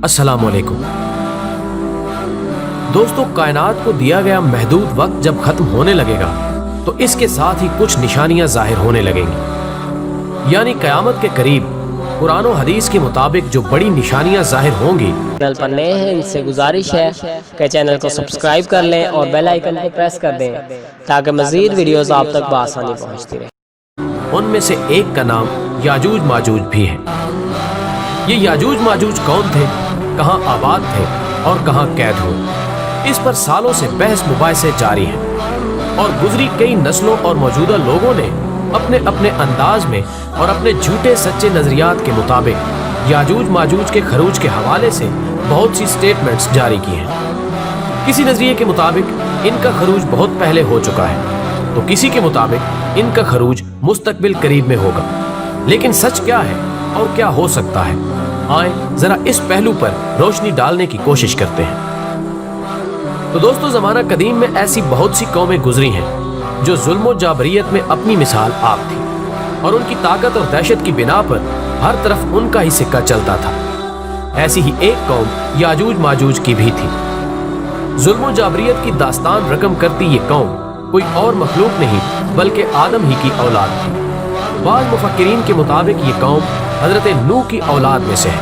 अस्सलाम वालेकुम। दोस्तों, कायनात को दिया गया महदूद वक्त जब खत्म होने लगेगा तो इसके साथ ही कुछ निशानियां जाहिर होने लगेंगी, यानी कयामत के करीब कुरान और हदीस के मुताबिक जो बड़ी निशानियां जाहिर होंगी। चैनल पर नए हैं, इनसे गुजारिश है कि चैनल को सब्सक्राइब कर लें और बेल आइकन को प्रेस कर दें ताकि मज़ीद वीडियोस आप तक बआसानी पहुंचती रहे। उनमें से एक का नाम याजूज माजूज भी है। ये याजूज माजूज कौन थे, कहाँ आबाद थे और कहाँ कैद हुए, इस पर सालों से बहस मुबाहिसे जारी हैं और गुजरी कई नस्लों और मौजूदा लोगों ने अपने अपने अंदाज में और अपने झूठे सच्चे नजरियात के मुताबिक याजूज माजूज के खरूज के हवाले से बहुत सी स्टेटमेंट्स जारी की हैं। किसी नजरिए के मुताबिक इनका खरूज बहुत पहले हो चुका है तो किसी के मुताबिक इनका खरूज मुस्तकबिल करीब में होगा। लेकिन सच क्या है और क्या हो सकता है, आए जरा इस पहलू पर रोशनी डालने की कोशिश करते हैं। तो दोस्तों, जमाना कदीम में ऐसी बहुत सी कौमें गुजरी हैं जो जुल्म और जाबरियत में अपनी मिसाल आप थी और उनकी ताकत और दहशत की बिना पर हर तरफ उनका ही सिक्का चलता था। ऐसी ही एक कौम याजूज माजूज की भी थी। जुल्म और जाबरियत की दास्तान रकम करती ये कौम कोई और मखलूक नहीं बल्कि आदम ही की औलाद थी। बाज़ मुफक्किरीन के मुताबिक ये कौम हजरत नूह की औलाद में से है।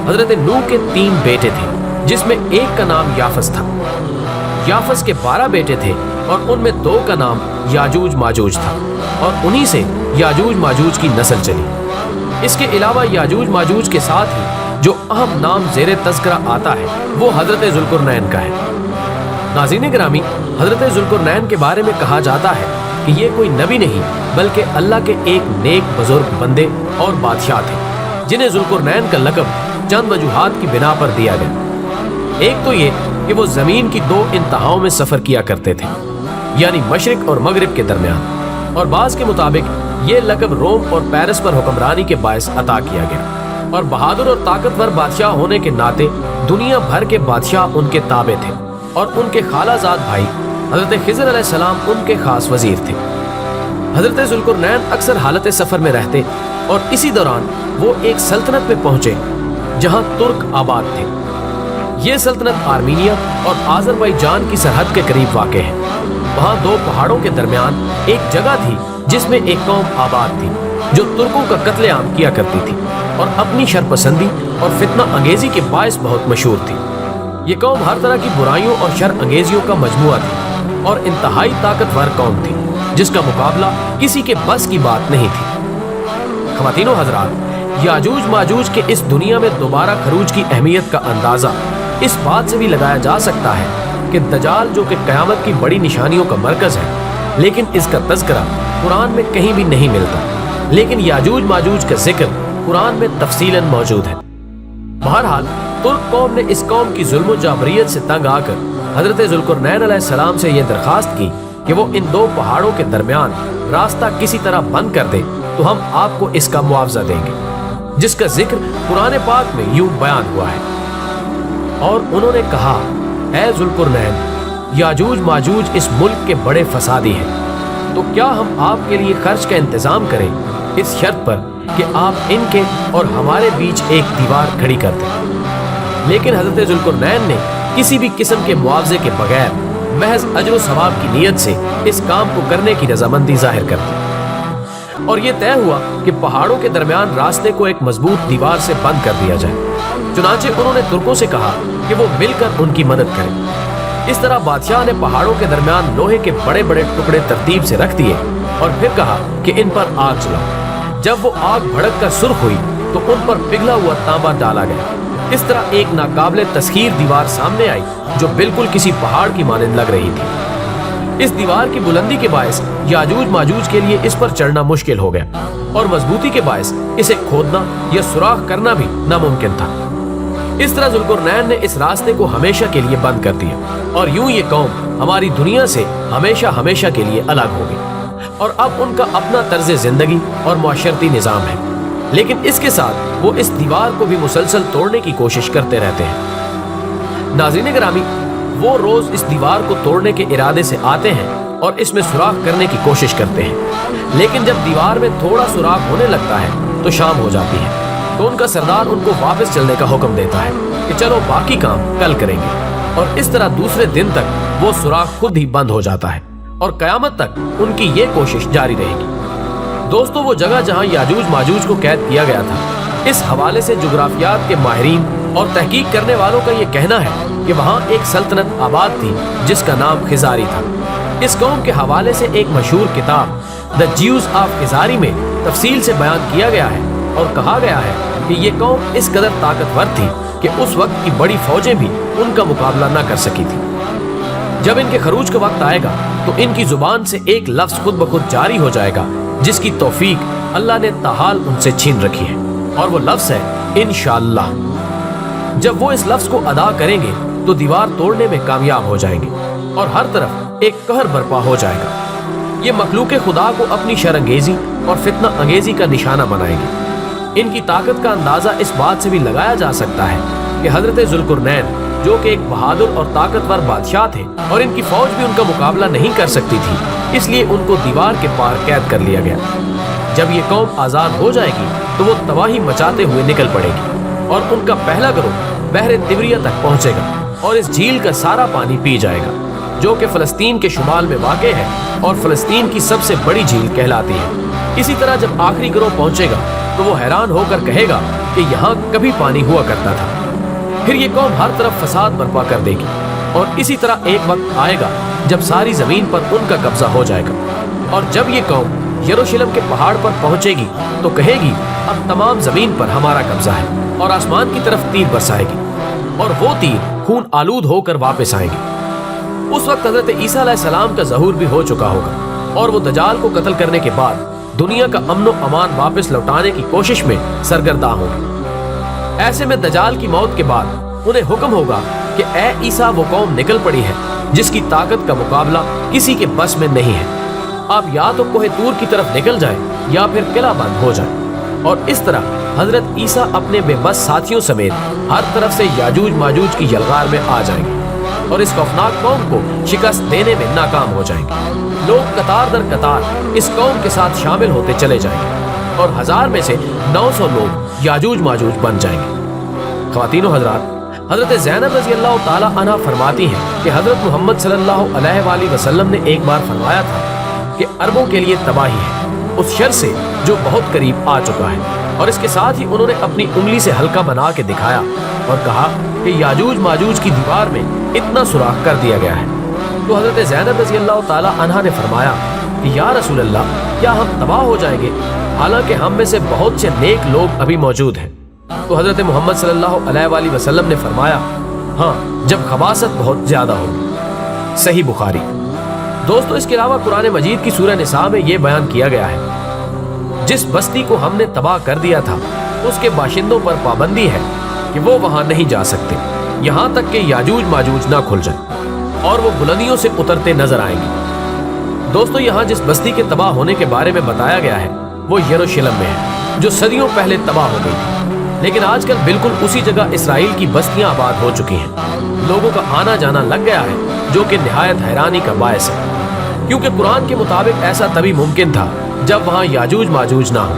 हजरत नूह के 3 बेटे थे जिसमें एक का नाम याफस था। याफस के 12 बेटे थे और उनमें 2 का नाम याजूज माजूज था और उन्हीं से याजूज माजूज की नस्ल चली। इसके अलावा याजूज माजूज के साथ ही जो अहम नाम ज़ेरे तज़किरा आता है वो हजरत ज़ुल्क़ुरनैन का है। नाज़रीन गिरामी, हजरत ज़ुल्क़ुरनैन के बारे में कहा जाता है कि ये कोई नबी नहीं बल्कि अल्लाह के एक नेक बुजुर्ग बंदे और बादशाह थे जिन्हें ज़ुल्क़ुरनैन का लक़ब चंद वजूहात की बिना पर दिया गया। एक तो ये कि वो ज़मीन की 2 इंतहाओं में सफ़र किया करते थे, यानी मशरिक़ और मगरिब के दरमियान, और बाज़ के मुताबिक ये लक़ब रोम और पेरिस पर हुक्मरानी के बायस अता किया गया और बहादुर और ताकतवर बादशाह होने के नाते दुनिया भर के बादशाह उनके ताबे थे और उनके खालाजाद भाई हज़रत खिज़र अलैहिस्सलाम उनके खास वज़ीर थे। हज़रत ज़ुल्क़ुरनैन अक्सर हालत सफ़र में रहते और इसी दौरान वो एक सल्तनत में पहुँचे जहाँ तुर्क आबाद थे। ये सल्तनत आर्मीनिया और आज़रबाईजान की सरहद के करीब वाक़ है। वहाँ 2 पहाड़ों के दरमियान एक जगह थी जिसमें एक कौम आबाद थी जो तुर्कों का कत्लेआम किया करती थी और अपनी शरपसंदी और फितना अंगेज़ी के बायस बहुत मशहूर थी। ये कौम हर तरह की बुराइयों और शर अंगेजियों का मजमुआ थी और इंतहाई ताकतवर कौम थी जिसका मुकाबला किसी के बस की बात नहीं थी। ख़वातीनो हज़रात, याजूज माजूज के इस दुनिया में दोबारा खरूज की अहमियत का अंदाज़ा इस बात से भी लगाया जा सकता है कि दजाल जो कि क़यामत की बड़ी निशानियों का मरकज़ है, लेकिन इसका तज़किरा कुरान में कहीं भी नहीं मिलता, लेकिन याजूज माजूज का जिक्र कुरान में तफसीलन मौजूद है। बहरहाल, तुर्क कौम ने इस कौम की जुल्म जाबरियत से तंग आकर हजरत ज़ुल्क़ुरनैन अलैहिस्सलाम से यह दरख्वास्त की कि वो इन 2 पहाड़ों के दरमियान रास्ता किसी तरह बंद कर दे तो हम आपको इसका मुआवजा देंगे, जिसका जिक्र कुरान पाक में यूं बयान हुआ है। और उन्होंने कहा, ऐ ज़ुल्क़ुरनैन, याजूज माजूज इस मुल्क के बड़े फसादी हैं, तो क्या हम आपके लिए खर्च का इंतज़ाम करें इस शर्त पर कि आप इनके और हमारे बीच एक दीवार खड़ी कर दें। लेकिन हज़रत ज़ुल्क़ुरनैन ने किसी भी किस्म के मुआवजे के बगैर महज अजर सवाब की नीयत से इस काम को करने की रजामंदी जाहिर कर दी और ये तय हुआ कि पहाड़ों के दरमियान रास्ते को एक मजबूत दीवार से बंद कर दिया जाए। चुनांचे उन्होंने तुर्कों से कहा कि वो मिलकर उनकी मदद करें। इस तरह बादशाह ने पहाड़ों के दरमियान लोहे के बड़े बड़े टुकड़े तरतीब से रख दिए और फिर कहा कि इन पर आग जलाओ। जब वो आग भड़क कर सुर्ख हुई तो उन पर पिघला हुआ तांबा डाला गया। इस तरह एक नाकाबिले तस्खीर दीवार सामने आई जो बिल्कुल किसी पहाड़ की मानंद लग रही थी। इस दीवार की बुलंदी के बायस याजूज माजूज के लिए इस पर चढ़ना मुश्किल हो गया और मजबूती के बायस इसे खोदना या सुराख करना भी नामुमकिन था। इस तरह ज़ुल्क़ुरनैन ने इस रास्ते को हमेशा के लिए बंद कर दिया और यूं ये कौम हमारी दुनिया से हमेशा हमेशा के लिए अलग हो गई और अब उनका अपना तर्ज जिंदगी और मुआशरती निज़ाम है। लेकिन इसके साथ वो इस दीवार को भी मुसलसल तोड़ने की कोशिश करते रहते हैं। नाज़रीन गिरामी, वो रोज इस दीवार को तोड़ने के इरादे से आते हैं और इसमें सुराख करने की कोशिश करते हैं, लेकिन जब दीवार में थोड़ा सुराख होने लगता है तो शाम हो जाती है। تو ان کا سردار ان کو واپس چلنے کا حکم دیتا ہے کہ چلو باقی کام کل کریں گے، اور اس طرح دوسرے دن تک وہ سوراخ خود ہی بند ہو جاتا ہے اور قیامت تک ان کی یہ کوشش جاری رہے گی۔ دوستو، وہ جگہ جہاں یاجوج ماجوج کو قید کیا گیا تھا، اس حوالے سے جغرافیات کے ماہرین اور تحقیق کرنے والوں کا یہ کہنا ہے کہ وہاں ایک سلطنت آباد تھی جس کا نام خزاری تھا۔ اس قوم کے حوالے سے ایک مشہور کتاب دی جیوز آف خزاری میں تفصیل سے بیان کیا گیا ہے اور کہا گیا ہے کہ یہ قوم اس قدر طاقتور تھی کہ اس وقت کی بڑی فوجیں بھی ان کا مقابلہ نہ کر سکی تھی۔ جب ان کے خروج کا وقت آئے گا تو ان کی زبان سے ایک لفظ خود بخود جاری ہو جائے گا جس کی توفیق اللہ نے تاحال ان سے چھین رکھی ہے، اور وہ لفظ ہے انشاءاللہ۔ جب وہ اس لفظ کو ادا کریں گے تو دیوار توڑنے میں کامیاب ہو جائیں گے اور ہر طرف ایک قہر برپا ہو جائے گا۔ یہ مخلوق خدا کو اپنی شرانگیزی اور فتنہ انگیزی کا نشانہ بنائیں گے۔ ان کی طاقت کا اندازہ اس بات سے بھی لگایا جا سکتا ہے کہ حضرت ذوالقرنین جو کہ ایک بہادر اور طاقتور بادشاہ تھے اور ان کی فوج بھی ان کا مقابلہ نہیں کر سکتی تھی، اس لیے ان کو دیوار کے پار قید کر لیا گیا۔ جب یہ قوم آزاد ہو جائے گی تو وہ تباہی مچاتے ہوئے نکل پڑے گی اور ان کا پہلا گروہ بحر تبریہ تک پہنچے گا اور اس جھیل کا سارا پانی پی جائے گا جو کہ فلسطین کے شمال میں واقع ہے اور فلسطین کی سب سے بڑی جھیل کہلاتی ہے۔ اسی طرح جب آخری گروہ پہنچے گا تو وہ حیران ہو کر کہے گا کہ یہاں کبھی پانی ہوا کرتا تھا۔ پھر یہ قوم ہر طرف فساد برپا کر دے گی اور اسی طرح ایک وقت آئے گا جب ساری زمین پر ان کا قبضہ ہو جائے گا، اور جب یہ قوم یروشلم کے پہاڑ پر پہنچے گی تو کہے گی اب تمام زمین پر ہمارا قبضہ ہے، اور آسمان کی طرف تیر برسائے گی اور وہ تیر خون آلود ہو کر واپس آئیں گے۔ اس وقت حضرت عیسیٰ علیہ السلام کا ظہور بھی ہو چکا ہوگا اور وہ دجال کو قتل کرنے کے بعد دنیا کا امن و امان واپس لوٹانے کی کوشش میں سرگرداں ہوں گے۔ ایسے میں دجال کی موت کے بعد انہیں حکم ہوگا کہ اے عیسیٰ، وہ قوم نکل پڑی ہے جس کی طاقت کا مقابلہ کسی کے بس میں نہیں ہے۔ آپ یا تو کوہ طور کی طرف نکل جائیں یا پھر قلعہ بند ہو جائیں، اور اس طرح حضرت عیسیٰ اپنے بے بس ساتھیوں سمیت ہر طرف سے یاجوج ماجوج کی یلغار میں آ جائیں گے اور اس خوفناک قوم کو شکست دینے میں ناکام ہو جائیں گے۔ لوگ قطار در قطار اس قوم کے ساتھ شامل ہوتے چلے جائیں گے اور 1000 میں سے 900 لوگ یاجوج ماجوج بن جائیں گے۔ خواتین و حضرات، حضرت زینب رضی اللہ تعالی عنہ فرماتی ہیں کہ حضرت محمد صلی اللہ علیہ وآلہ وسلم نے ایک بار فرمایا تھا کہ عربوں کے لیے تباہی ہے اس شر سے جو بہت قریب آ چکا ہے، اور اس کے ساتھ ہی انہوں نے اپنی انگلی سے حلقہ بنا کے دکھایا اور کہا کہ یاجوج ماجوج کی دیوار میں اتنا سوراخ کر دیا گیا ہے۔ تو حضرت زینب رضی اللہ تعالی عنہ نے فرمایا کہ یا رسول اللہ، کیا ہم تباہ ہو جائیں گے حالانکہ ہم میں سے بہت سے نیک لوگ ابھی موجود ہیں؟ تو حضرت محمد صلی اللہ علیہ وآلہ وسلم نے فرمایا ہاں، جب خباثت بہت زیادہ ہو۔ صحیح بخاری۔ دوستو، اس کے علاوہ قرآن مجید کی سورہ نساء میں یہ بیان کیا گیا ہے جس بستی کو ہم نے تباہ کر دیا تھا اس کے باشندوں پر پابندی ہے کہ وہ وہاں نہیں جا سکتے یہاں تک کہ یاجوج ماجوج نہ کھل جائیں اور وہ بلندیوں سے اترتے نظر آئیں گے۔ دوستو، یہاں جس بستی کے تباہ ہونے کے بارے میں بتایا گیا ہے وہ یروشلم میں ہے جو صدیوں پہلے تباہ ہو گئی تھی، لیکن آج کل بالکل اسی جگہ اسرائیل کی بستیاں آباد ہو چکی ہیں۔ لوگوں کا آنا جانا لگ گیا ہے جو کہ نہایت حیرانی کا باعث ہے، کیونکہ قرآن کے مطابق ایسا تبھی ممکن تھا جب وہاں یاجوج ماجوج نہ ہو،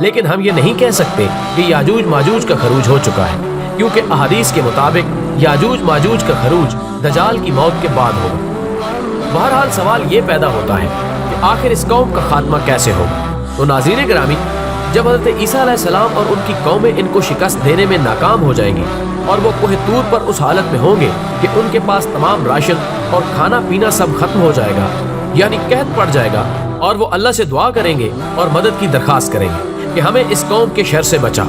لیکن ہم یہ نہیں کہہ سکتے کہ یاجوج ماجوج کا خروج ہو چکا ہے، کیونکہ احادیث کے مطابق یاجوج ماجوج کا خروج دجال کی موت کے بعد ہوگا۔ بہرحال سوال یہ پیدا ہوتا ہے کہ آخر اس قوم کا خاتمہ کیسے ہوگا؟ تو ناظرین گرامی، جب حضرت عیسیٰ علیہ السلام اور ان کی قومیں ان کو شکست دینے میں ناکام ہو جائیں گی اور وہ کوہ طور پر اس حالت میں ہوں گے کہ ان کے پاس تمام راشن اور کھانا پینا سب ختم ہو جائے گا، یعنی قحط پڑ جائے گا، اور وہ اللہ سے دعا کریں گے اور مدد کی درخواست کریں گے کہ ہمیں اس قوم کے شر سے بچا،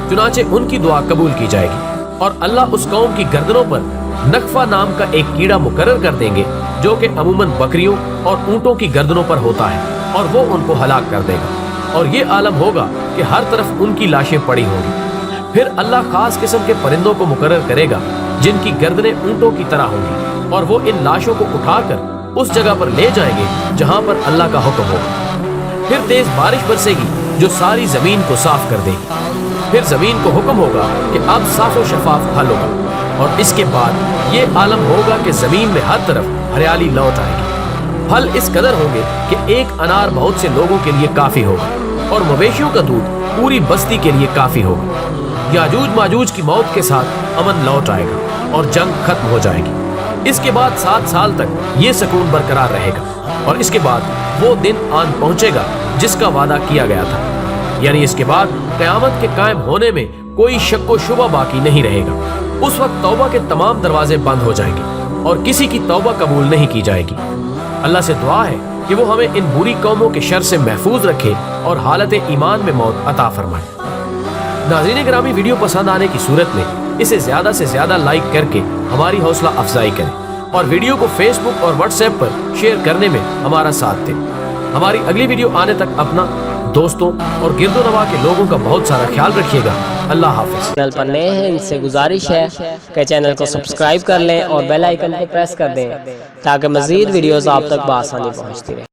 چنانچہ ان کی دعا قبول کی جائے گی اور اللہ اس قوم کی گردنوں پر نقفہ نام کا ایک کیڑا مقرر کر دیں گے جو کہ عموماً بکریوں اور اونٹوں کی گردنوں پر ہوتا ہے، اور وہ ان کو ہلاک کر دے گا، اور یہ عالم ہوگا کہ ہر طرف ان کی لاشیں پڑی ہوں گی۔ پھر اللہ خاص قسم کے پرندوں کو مقرر کرے گا جن کی گردنیں اونٹوں کی طرح ہوں گی، اور وہ ان لاشوں کو اٹھا کر اس جگہ پر لے جائیں گے جہاں پر اللہ کا حکم ہوگا۔ پھر تیز بارش برسے گی جو ساری زمین کو صاف کر دے گی۔ پھر زمین کو حکم ہوگا کہ اب صاف و شفاف پھل ہوگا، اور اس کے بعد یہ عالم ہوگا کہ زمین میں ہر طرف ہریالی لوٹ آئے گی۔ پھل اس قدر ہوں گے کہ ایک انار بہت سے لوگوں کے لیے کافی ہوگا، اور مویشیوں کا دودھ पूरी बस्ती के लिए काफी होगा। याजूज माजूज की मौत के साथ अमन लौट आएगा और जंग खत्म हो जाएगी। इसके बाद 7 साल तक ये सुकून बरकरार रहेगा और इसके बाद वो दिन आन पहुंचेगा जिसका वादा किया गया था, यानी इसके बाद क़यामत के कायम होने में कोई शक व शुबा बाकी नहीं रहेगा। उस वक्त तौबा के तमाम दरवाजे बंद हो जाएंगे और किसी की तौबा कबूल नहीं की जाएगी। अल्लाह से दुआ है कि वो हमें इन बुरी कौमों के शर से महफूज रखे और हालत ईमान में मौत अता फरमाए। नाज़रीन गिरामी, वीडियो पसंद आने की सूरत में इसे ज़्यादा से ज़्यादा लाइक करके हमारी हौसला अफजाई करें और वीडियो को फेसबुक और व्हाट्सएप पर शेयर करने में हमारा साथ दें। हमारी अगली वीडियो आने तक अपना, दोस्तों और गिरदो नवा के लोगों का बहुत सारा ख्याल रखिएगा। अल्लाह हाफिज़। चैनल पर नए हैं इनसे गुजारिश है कि चैनल को सब्सक्राइब कर लें और बेल आइकन को प्रेस कर दें ताकि मज़ीद वीडियोस आप तक बआसानी पहुंचती रहे।